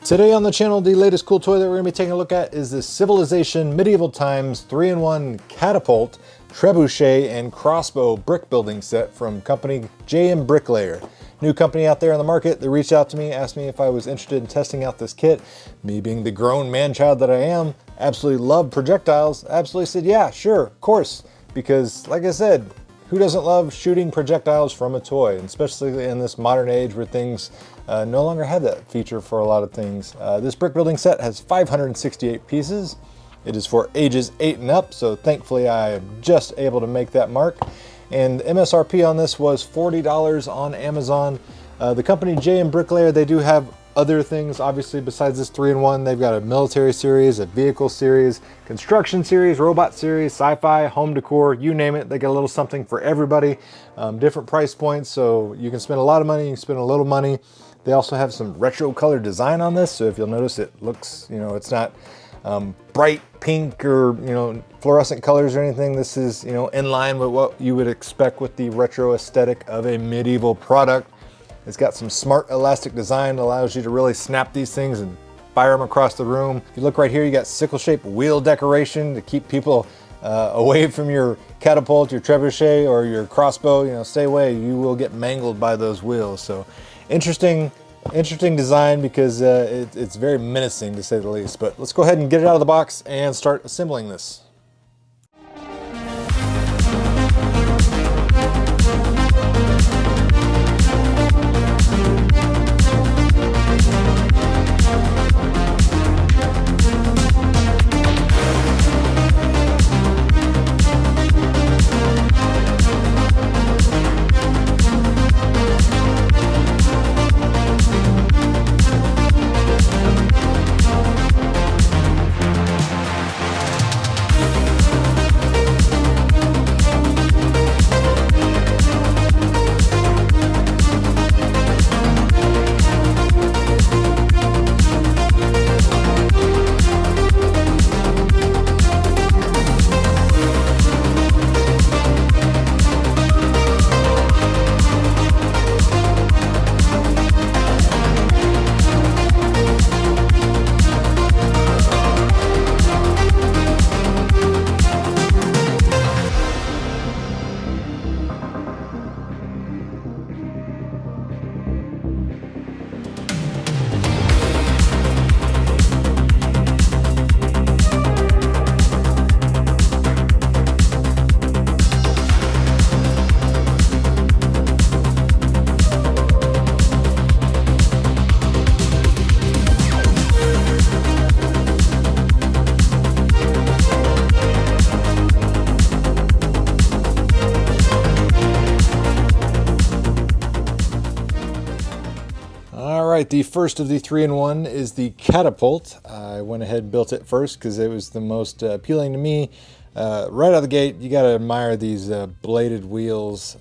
Today on the channel, the latest cool toy that we're going to be taking a look at is the Civilization Medieval Times 3-in-1 Catapult, Trebuchet, and Crossbow brick building set from company JMBricklayer. New company out there on the market. They reached out to me, asked me if I was interested in testing out this kit. Me being the grown man-child that I am, absolutely love projectiles. Absolutely said, yeah, sure, of course. Because, like I said, who doesn't love shooting projectiles from a toy, and especially in this modern age where things no longer have that feature for a lot of things. This brick building set has 568 pieces. It is for ages 8 and up, so thankfully I am just able to make that mark. And the MSRP on this was $40 on Amazon. The company JMBricklayer, they do have other things, obviously, besides this 3-in-1. They've got a military series, a vehicle series, construction series, robot series, sci-fi, home decor, you name it. They got a little something for everybody. Different price points, so you can spend a lot of money, you can spend a little money. They also have some retro color design on this, so if you'll notice, it looks, it's not bright pink or, fluorescent colors or anything. This is, in line with what you would expect with the retro aesthetic of a medieval product. It's got some smart elastic design that allows you to really snap these things and fire them across the room. If you look right here, you got sickle-shaped wheel decoration to keep people away from your catapult, your trebuchet, or your crossbow. Stay away. You will get mangled by those wheels. So interesting design because it's very menacing, to say the least. But let's go ahead and get it out of the box and start assembling this. Alright, the first of the 3-in-1 is the Catapult. I went ahead and built it first because it was the most appealing to me. Right out of the gate, you got to admire these bladed wheels.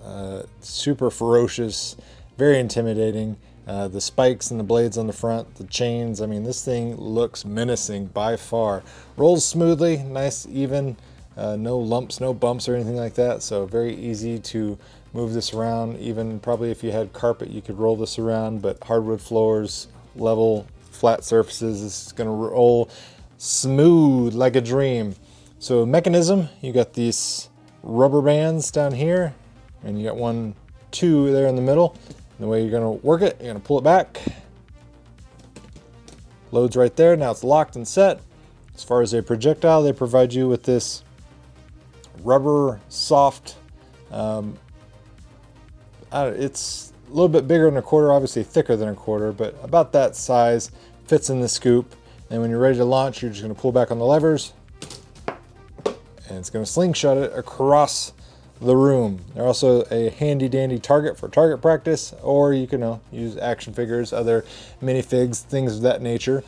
Super ferocious, very intimidating. The spikes and the blades on the front, the chains. I mean, this thing looks menacing by far. Rolls smoothly, nice, even. No lumps, no bumps or anything like that. So very easy to move this around. Even probably if you had carpet, you could roll this around, but hardwood floors, level, flat surfaces, it's gonna roll smooth like a dream. So mechanism, you got these rubber bands down here, and you got 2 there in the middle. And the way you're gonna work it, you're gonna pull it back. Loads right there, now it's locked and set. As far as a projectile, they provide you with this rubber soft, it's a little bit bigger than a quarter, obviously thicker than a quarter, but about that size, fits in the scoop. And when you're ready to launch, you're just going to pull back on the levers and it's going to slingshot it across the room. They're also a handy dandy target for target practice, or you can use action figures, other minifigs, things of that nature.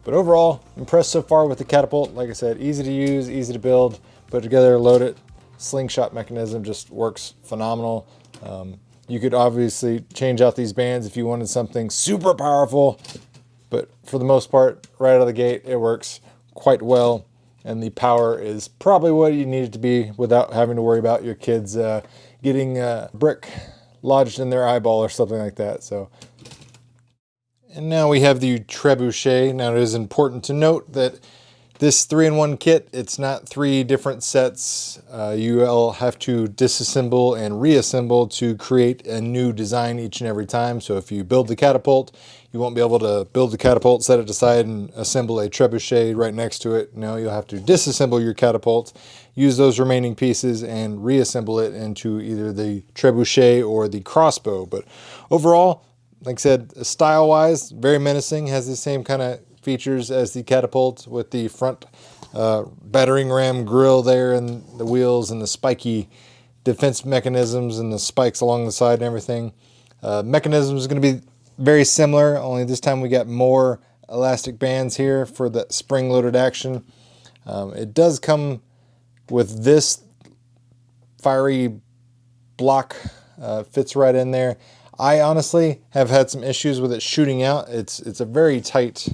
But overall, impressed so far with the Catapult. Like I said, easy to use, easy to build, put together, load it. Slingshot mechanism just works phenomenal. You could obviously change out these bands if you wanted something super powerful, but for the most part, right out of the gate, it works quite well. And the power is probably what you need it to be without having to worry about your kids getting a brick lodged in their eyeball or something like that. So And now we have the Trebuchet. Now it is important to note that this 3-in-1 kit, it's not 3 different sets. You'll have to disassemble and reassemble to create a new design each and every time. So if you build the Catapult, you won't be able to build the Catapult, set it aside, and assemble a Trebuchet right next to it. No, you'll have to disassemble your Catapult, use those remaining pieces, and reassemble it into either the Trebuchet or the Crossbow. But overall, like I said, style-wise, very menacing, has the same kind of features as the Catapult with the front battering ram grill there and the wheels and the spiky defense mechanisms and the spikes along the side and everything. Mechanism is going to be very similar, only this time we got more elastic bands here for the spring-loaded action. It does come with this fiery block, fits right in there. I honestly have had some issues with it shooting out. It's a very tight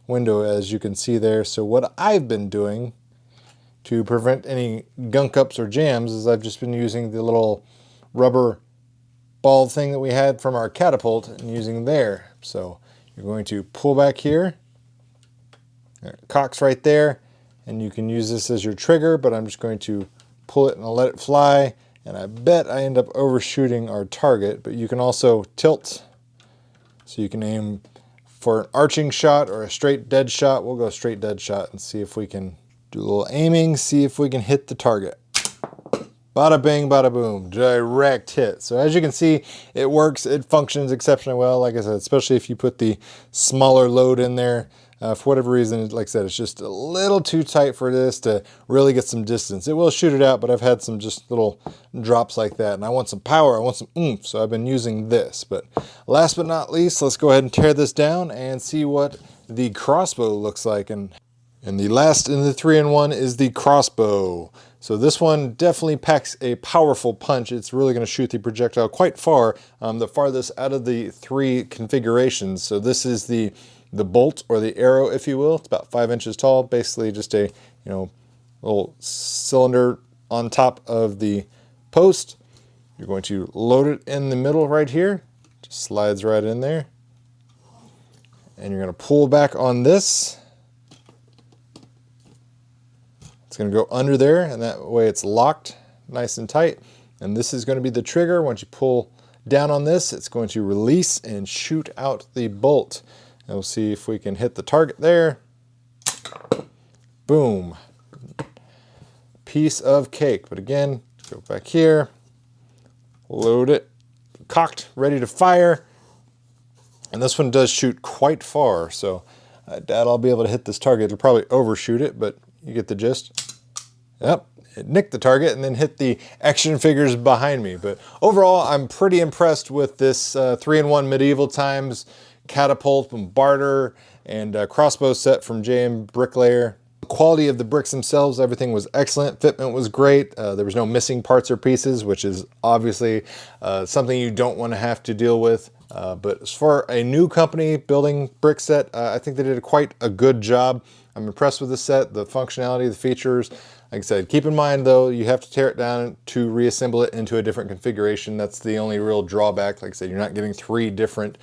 window, as you can see there. So what I've been doing to prevent any gunk ups or jams is I've just been using the little rubber ball thing that we had from our Catapult and using there. So you're going to pull back here, it cocks right there, and you can use this as your trigger, but I'm just going to pull it and I'll let it fly, and I bet I end up overshooting our target. But you can also tilt, so you can aim for an arching shot or a straight dead shot. We'll go straight dead shot and see if we can do a little aiming, see if we can hit the target. Bada bing, bada boom, direct hit. So as you can see, it works, it functions exceptionally well. Like I said, especially if you put the smaller load in there. For whatever reason, like I said, it's just a little too tight for this to really get some distance. It will shoot it out, but I've had some just little drops like that, and I want some power, I want some oomph, so I've been using this. But last but not least, let's go ahead and tear this down and see what the Crossbow looks like. And the last in the 3-in-1 is the Crossbow. So this one definitely packs a powerful punch. It's really going to shoot the projectile quite far, the farthest out of the 3 configurations. So this is the bolt, or the arrow, if you will. It's about 5 inches tall, basically just a little cylinder on top of the post. You're going to load it in the middle right here, just slides right in there, and you're going to pull back on this. It's going to go under there, and that way it's locked nice and tight. And this is going to be the trigger. Once you pull down on this, it's going to release and shoot out the bolt. And we'll see if we can hit the target there. Boom. Piece of cake. But again, go back here, load it, cocked, ready to fire. And this one does shoot quite far, so I doubt I'll be able to hit this target. It'll probably overshoot it, but you get the gist. Yep, it nicked the target and then hit the action figures behind me. But overall, I'm pretty impressed with this 3-in-1 Medieval Times Catapult, Bombarder, and Crossbow set from JMBricklayer. The quality of the bricks themselves, everything was excellent. Fitment was great. There was no missing parts or pieces, which is obviously something you don't want to have to deal with. But as for a new company building brick set, I think they did quite a good job. I'm impressed with the set, the functionality, the features. Like I said, keep in mind though, you have to tear it down to reassemble it into a different configuration. That's the only real drawback. Like I said, you're not getting 3 different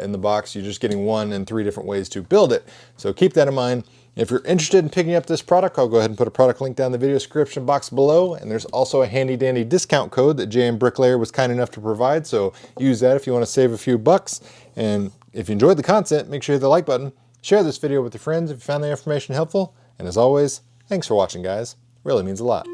in the box. You're just getting 1 and 3 different ways to build it. So keep that in mind. If you're interested in picking up this product, I'll go ahead and put a product link down in the video description box below. And there's also a handy dandy discount code that JMBricklayer was kind enough to provide. So use that if you want to save a few bucks. And if you enjoyed the content, make sure you hit the like button. Share this video with your friends if you found the information helpful. And as always, thanks for watching, guys. Really means a lot.